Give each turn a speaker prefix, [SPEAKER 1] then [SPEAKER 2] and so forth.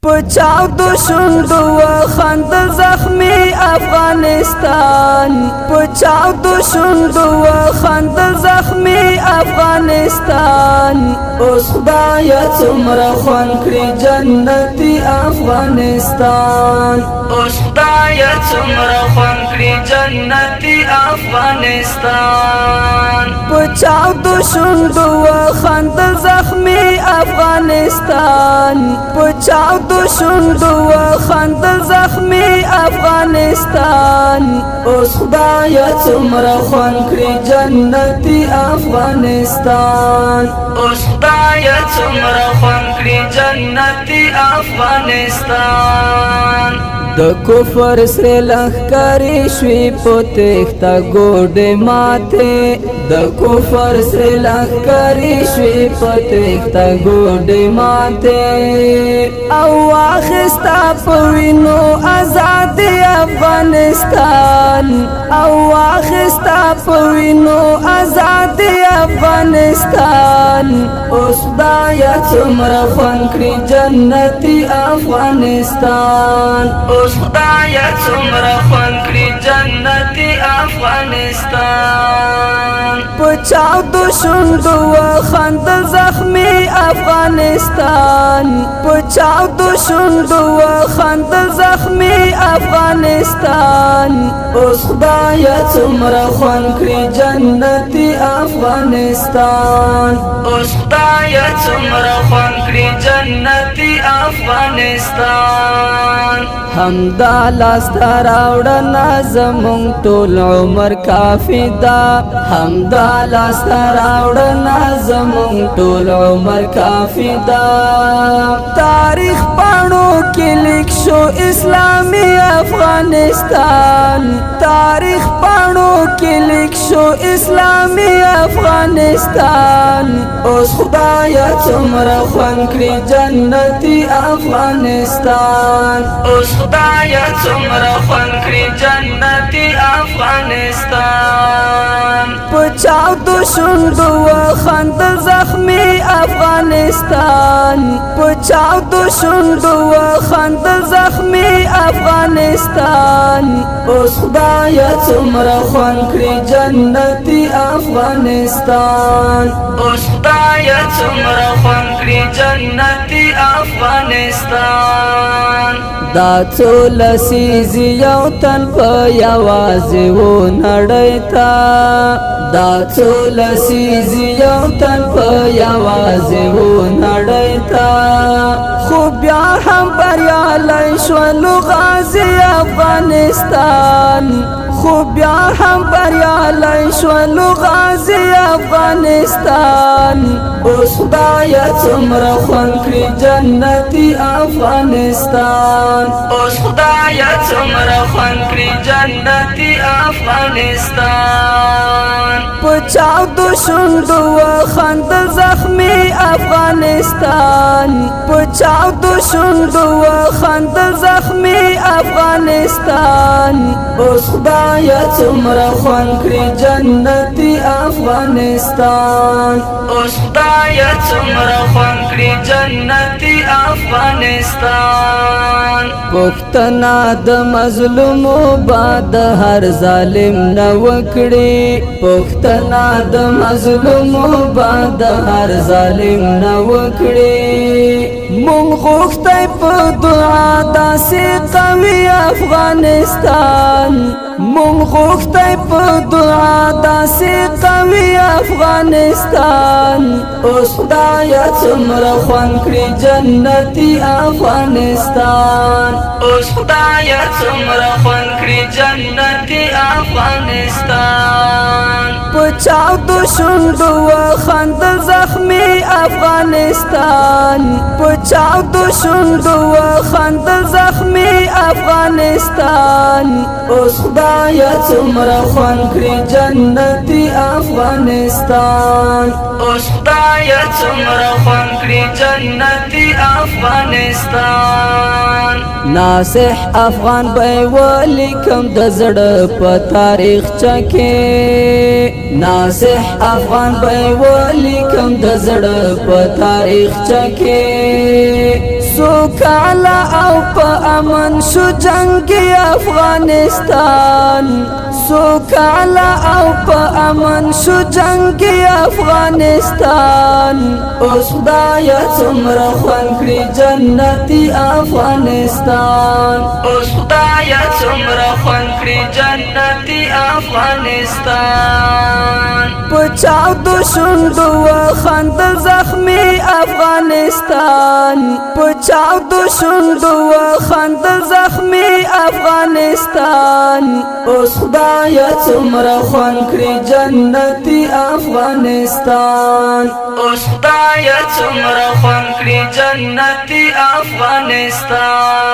[SPEAKER 1] پچاو دو شندو و خند زخمی افغانستان پچاو دو شندو و خند زخمی افغانستان اوس خدایا څومره خوان کړی جنتی افغانستان اوس خدایا څومره خوان کړی جنتی افغانستان پچاو دو شندو و خند زخمی افغانستان پچاو دو شندو و خند زخمی افغانستان اوس خدایا څومره خوان کړی جنتی افغانستان اوس خدایا څومره خوان کړی جنتی افغانستان د کفر سره لخکاری شوی په تخته ګوډه ماته د کفر سره لخکاری شوی په تخته ګوډه ماته او اخستا په وینو آزاد افغانستان او اخستا په وینو آزاد افغانستان اوس خدایا څومره خوان کړی جنتی افغانستان اوس خدایا څومره خوان کړی جنتی افغانستان پچاو دو شندو و خند زخمی افغانستان پچاو دو شندو و خند زخمی افغانستان اوس خدایا څومره خوان کړی جنتی افغانستان اوس خدایا څومره خوان کړی جنتی افغانستان همدا لاس راوړنا زمون ټول عمر کافی دا همدا لاس راوړنا زمون ټول عمر کافی دا تاریخ پاڼو کې لیک شو اسلامی افغانستان تاریخ پاڼو کې لیک شو اسلامی افغانستان اوس خدایا څومره خوان کړی جنتی افغانستان اوس خدایا څومره خوان کړی جنتی افغانستان پچاو دو شندو و خند زخمی افغانستان پچاو دو شندو و خند زخمی افغانستان اوس خدایا څومره خوان کړی جنتی افغانستان اوس خدایا څومره خوان کړی جنتی افغانستان دا څو لسیزی یو تن په یوازې و نړۍ ته دا څو لسیزی یو تن په یوازې و نړۍ ته خو بیا هم بریالی شولو غازی افغانستان خو بیا هم بریالی شولو غازی افغانستان اوس خدایا څومره خوان کړی جنتی افغانستان اوس خدایا څومره خوان کړی جنتی افغانستان پچاو دو شندو و خند زخمی افغانستان پچاو دو شندو و خند زخمی افغانستان اوس خدایا څومره خوان کړی جنتی افغانستان اوس خدایا څومره خوان کړی جنتی افغانستان پښتنا د مظلومو باد هر ظالم نه وکړي پښتنا د مظلومو باد هر ظالم نه وکړي مونږ غوښتای په دعا داسې قوي افغانستان مونږ غوښتای په دعا داسې قوي افغانستان اوس خدایا څومره خوان کړی جنتی افغانستان اوس خدایا څومره خوان کړی جنتی افغانستان پچاو دو شندو و خند زخمی افغانستان پچاو دو شندو و خند زخمی افغانستان اوس خدایا څومره خوان کړی جنتی افغانستان اوس خدایا څومره خوان کړی جنتی افغانستان ناصح افغان به ولیکم د زړه په تاریخ چکه ناصح افغان به ولیکم د زړه په تاریخ چکه سوکالا او په امن شو جنگ افغانستان سوکالا او په امن شو جنگ افغانستان اوس خدایا څومره خوند کړي جنتي افغانستان اوس خدایا څومره خوند کړي جنتي افغانستان پچاو دو شوندو خند زخمی افغانستان پچاو دو شوندو خند زخمی افغانستان اوس خدایا څومره خوند کړي جنتي افغانستان اوس خدایا څومره خوند کړي جنتي افغانستان